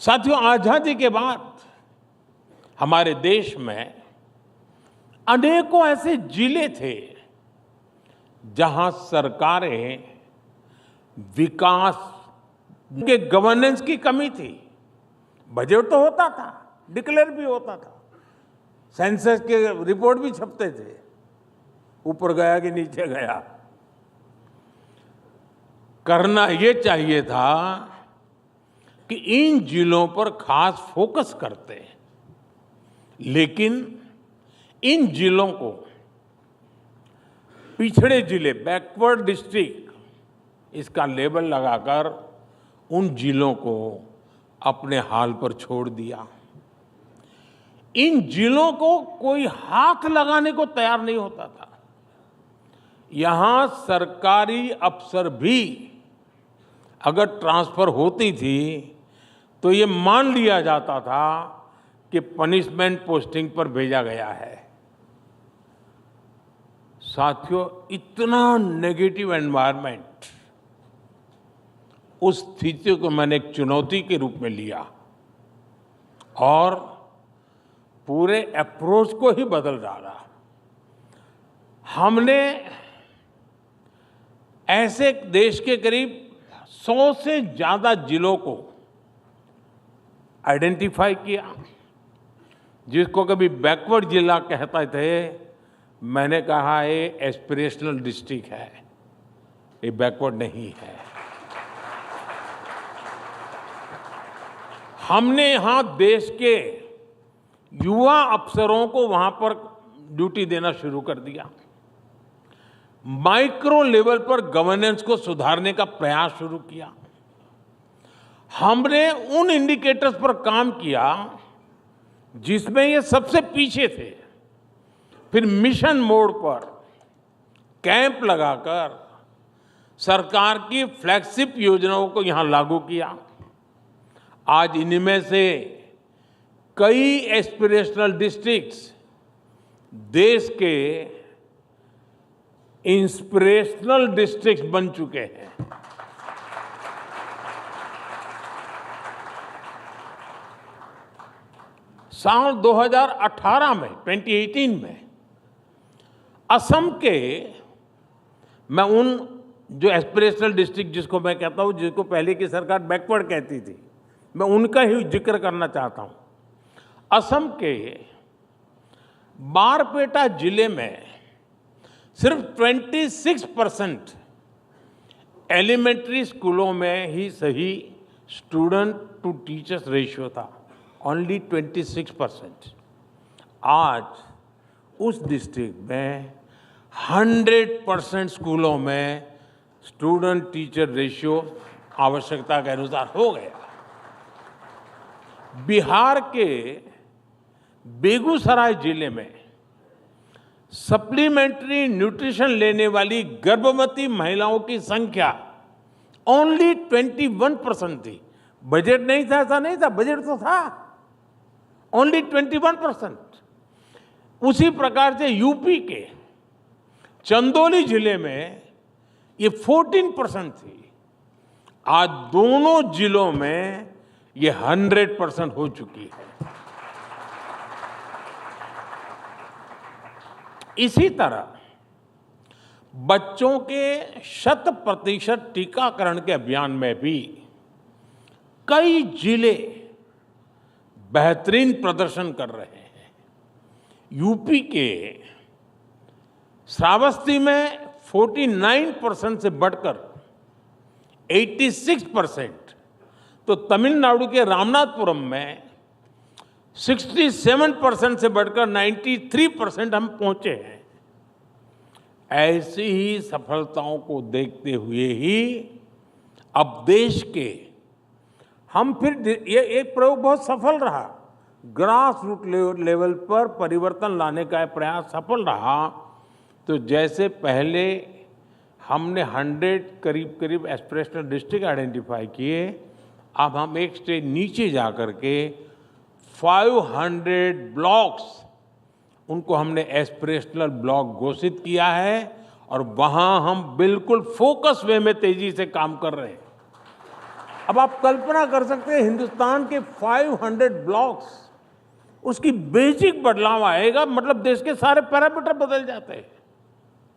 साथियों, आजादी के बाद हमारे देश में अनेकों ऐसे जिले थे जहां सरकारें विकास के गवर्नेंस की कमी थी। बजट तो होता था, डिक्लेयर भी होता था, सेंसस के रिपोर्ट भी छपते थे, ऊपर गया कि नीचे गया। करना ये चाहिए था कि इन जिलों पर खास फोकस करते, लेकिन इन जिलों को पिछड़े जिले, बैकवर्ड डिस्ट्रिक्ट, इसका लेबल लगाकर उन जिलों को अपने हाल पर छोड़ दिया। इन जिलों को कोई हाथ लगाने को तैयार नहीं होता था। यहां सरकारी अफसर भी अगर ट्रांसफर होती थी तो ये मान लिया जाता था कि पनिशमेंट पोस्टिंग पर भेजा गया है। साथियों, इतना नेगेटिव एनवायरनमेंट, उस स्थिति को मैंने एक चुनौती के रूप में लिया और पूरे अप्रोच को ही बदल डाला। हमने ऐसे देश के करीब 100 से ज्यादा जिलों को आइडेंटिफाई किया, जिसको कभी बैकवर्ड जिला कहते थे। मैंने कहा ये एस्पिरेशनल डिस्ट्रिक्ट है, ये बैकवर्ड नहीं है। हमने यहां देश के युवा अफसरों को वहां पर ड्यूटी देना शुरू कर दिया। माइक्रो लेवल पर गवर्नेंस को सुधारने का प्रयास शुरू किया। हमने उन इंडिकेटर्स पर काम किया जिसमें ये सबसे पीछे थे। फिर मिशन मोड पर कैंप लगाकर सरकार की फ्लैगशिप योजनाओं को यहां लागू किया। आज इनमें से कई एस्पिरेशनल डिस्ट्रिक्ट्स देश के इंस्पिरेशनल डिस्ट्रिक्ट्स बन चुके हैं। साल 2018 में, 2018 में असम के, मैं उन जो एस्पिरेशनल डिस्ट्रिक्ट जिसको मैं कहता हूं, जिसको पहले की सरकार बैकवर्ड कहती थी, मैं उनका ही जिक्र करना चाहता हूं। असम के बारपेटा जिले में सिर्फ 26% एलिमेंट्री स्कूलों में ही सही स्टूडेंट टू टीचर्स रेशियो था, ओनली 26%। आज उस डिस्ट्रिक्ट में 100% स्कूलों में स्टूडेंट टीचर रेशियो आवश्यकता के अनुसार हो गया। बिहार के बेगूसराय जिले में सप्लीमेंट्री न्यूट्रिशन लेने वाली गर्भवती महिलाओं की संख्या ओनली 21% थी। बजट नहीं था, ऐसा नहीं था, बजट तो था, ओनली 21%। उसी प्रकार से यूपी के चंदौली जिले में ये 14% थी। आज दोनों जिलों में ये 100% हो चुकी है। इसी तरह बच्चों के 100% टीकाकरण के अभियान में भी कई जिले बेहतरीन प्रदर्शन कर रहे हैं। यूपी के श्रावस्ती में 49% से बढ़कर 86%, तो तमिलनाडु के रामनाथपुरम में 67% से बढ़कर 93% हम पहुंचे हैं। ऐसी ही सफलताओं को देखते हुए ही अब देश के हम फिर ये एक प्रयोग बहुत सफल रहा, ग्रास रूट लेवल पर परिवर्तन लाने का प्रयास सफल रहा। तो जैसे पहले हमने 100 करीब एस्पिरेशनल डिस्ट्रिक्ट आइडेंटिफाई किए, अब हम एक स्टेज नीचे जा करके 500 ब्लॉक्स, उनको हमने एस्पिरेशनल ब्लॉक घोषित किया है और वहां हम बिल्कुल फोकस वे में तेजी से काम कर रहे हैं। अब आप कल्पना कर सकते हैं हिंदुस्तान के 500 ब्लॉक्स, उसकी बेसिक बदलाव आएगा, मतलब देश के सारे पैरामीटर बदल जाते हैं।